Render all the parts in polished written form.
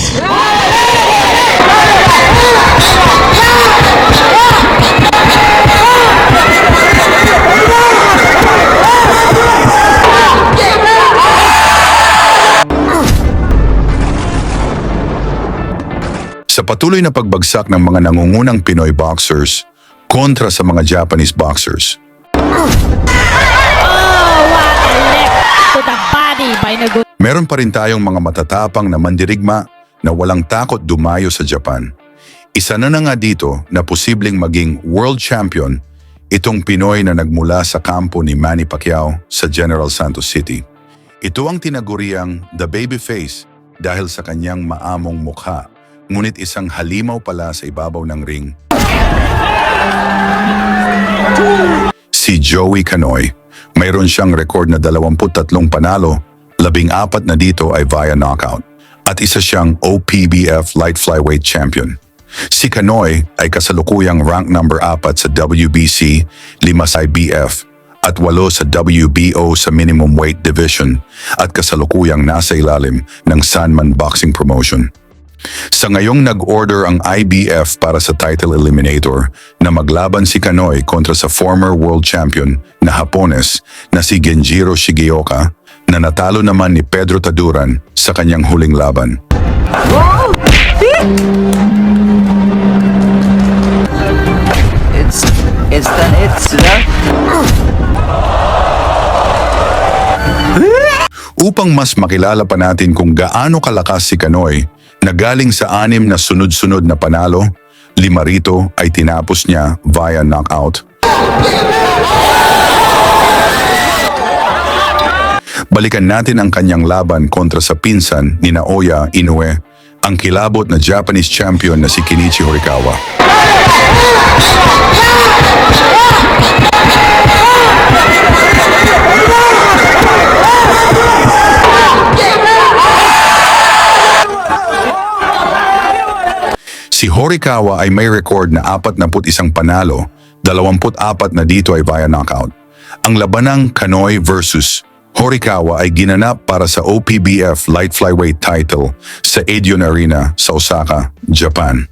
Sa patuloy na pagbagsak ng mga nangungunang Pinoy boxers kontra sa mga Japanese boxers, To the body by Naguto. meron pa rin tayong mga matatapang na mandirigma na walang takot dumayo sa Japan. Isa na nga dito na posibleng maging world champion itong Pinoy na nagmula sa kampo ni Manny Pacquiao sa General Santos City. Ito ang tinaguriang The Babyface dahil sa kanyang maamong mukha, ngunit isang halimaw pala sa ibabaw ng ring. Si Joey Canoy, mayroon siyang record na 23 panalo, 14 na dito ay via knockout, at isa siyang OPBF Light Flyweight Champion. Si Canoy ay kasalukuyang rank number 4 sa WBC, 5 sa IBF, at 8 sa WBO sa minimum weight division, at kasalukuyang nasa ilalim ng Sanman Boxing Promotion. Sa ngayong nag-order ang IBF para sa title eliminator na maglaban si Canoy kontra sa former world champion na Hapones na si Genjiro Shigeoka na natalo naman ni Pedro Taduran sa kanyang huling laban. It's done. Upang mas makilala pa natin kung gaano kalakas si Canoy na galing sa 6 na sunod-sunod na panalo, 5 rito ay tinapos niya via knockout. Balikan natin ang kanyang laban kontra sa pinsan ni Naoya Inoue, ang kilabot na Japanese champion na si Kenichi Horikawa. Si Horikawa ay may record na 41 panalo, 24 na dito ay via knockout. Ang labanang Canoy versus Horikawa ay ginanap para sa OPBF Light Flyweight title sa Edion Arena sa Osaka, Japan.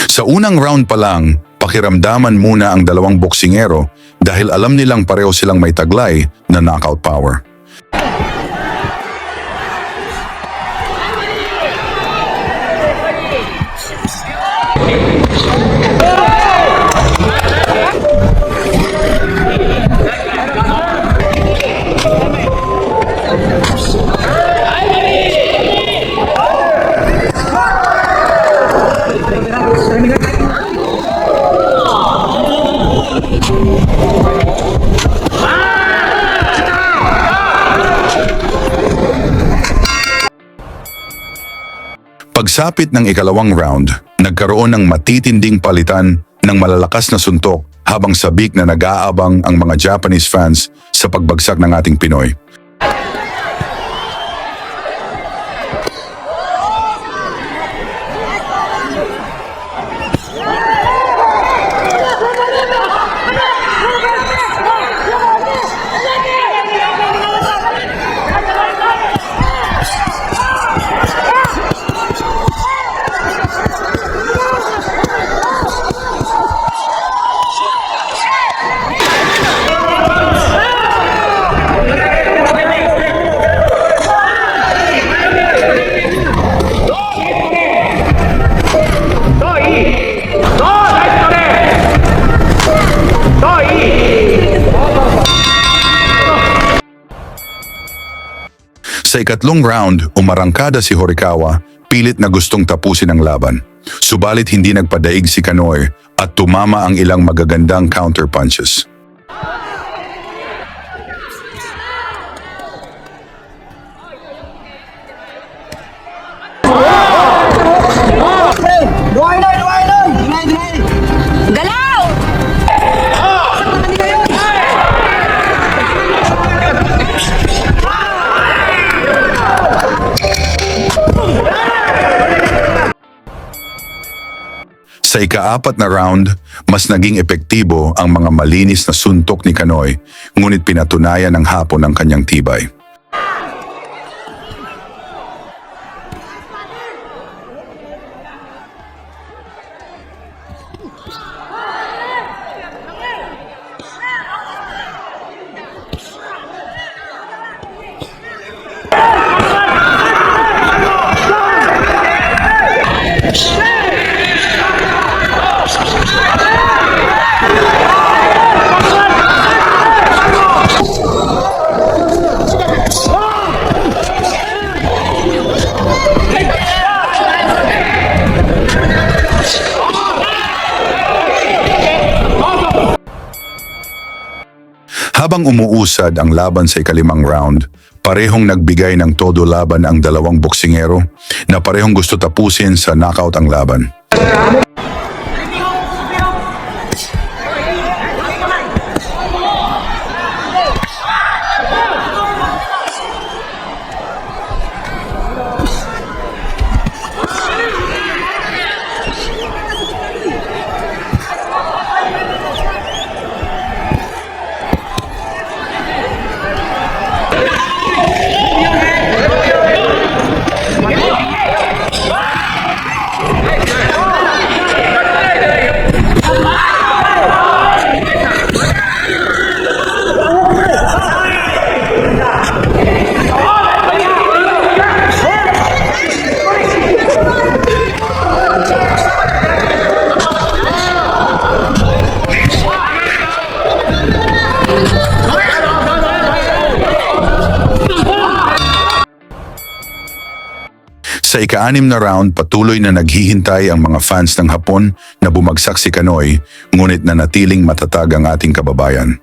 Sa unang round pa lang, pakiramdaman muna ang dalawang boksingero dahil alam nilang pareho silang may taglay na knockout power. Pagsapit ng ikalawang round, nagkaroon ng matitinding palitan ng malalakas na suntok habang sabik na nag-aabang ang mga Japanese fans sa pagbagsak ng ating Pinoy. Sa ikatlong round, umarangkada si Horikawa, pilit na gustong tapusin ang laban. Subalit hindi nagpadaig si Canoy at tumama ang ilang magagandang counter punches. Galaw! Sa ika-4 na round, mas naging epektibo ang mga malinis na suntok ni Canoy, ngunit pinatunayan ng Hapon ang kanyang tibay. Habang umuusad ang laban sa ikalimang round, parehong nagbigay ng todo laban ang dalawang boksingero na parehong gusto tapusin sa knockout ang laban. Sa ika-6 na round, patuloy na naghihintay ang mga fans ng Hapon na bumagsak si Kanoy, ngunit nanatiling matatag ang ating kababayan.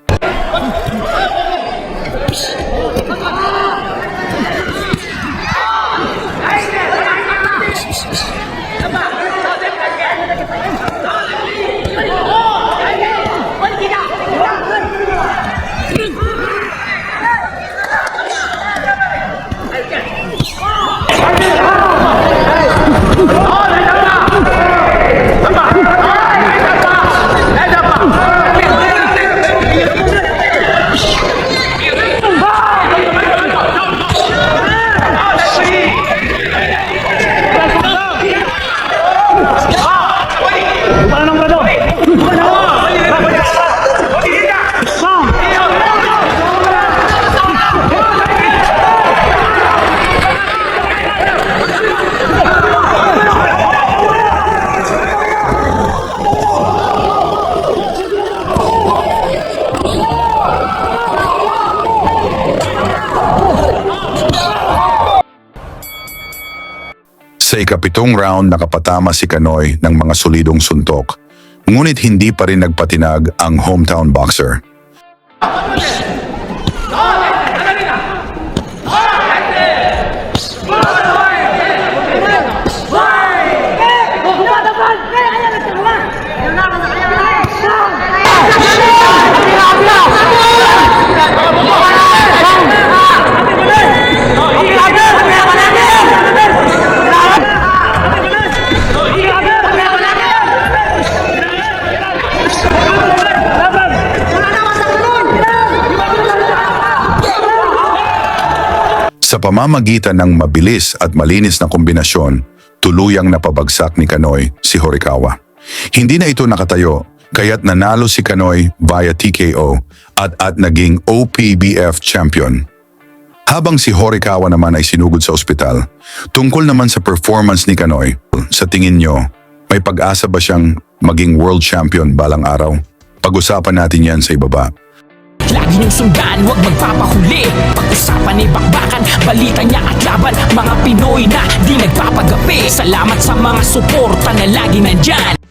Sa ika-7 round, nakapatama si Kanoy ng mga solidong suntok, ngunit hindi pa rin nagpatinag ang hometown boxer. Sa pamamagitan ng mabilis at malinis na kombinasyon, tuluyang napabagsak ni Kanoy si Horikawa. Hindi na ito nakatayo, kaya't nanalo si Kanoy via TKO at naging OPBF champion. Habang si Horikawa naman ay sinugod sa ospital, tungkol naman sa performance ni Kanoy, sa tingin nyo, may pag-asa ba siyang maging world champion balang araw? Pag-usapan natin yan sa ibaba. Lagi niyong sundan, huwag magpapahuli. Pag-usapan ay bakbakan, balita niya at laban. Mga Pinoy na di nagpapagapi. Salamat sa mga suporta na lagi nandyan.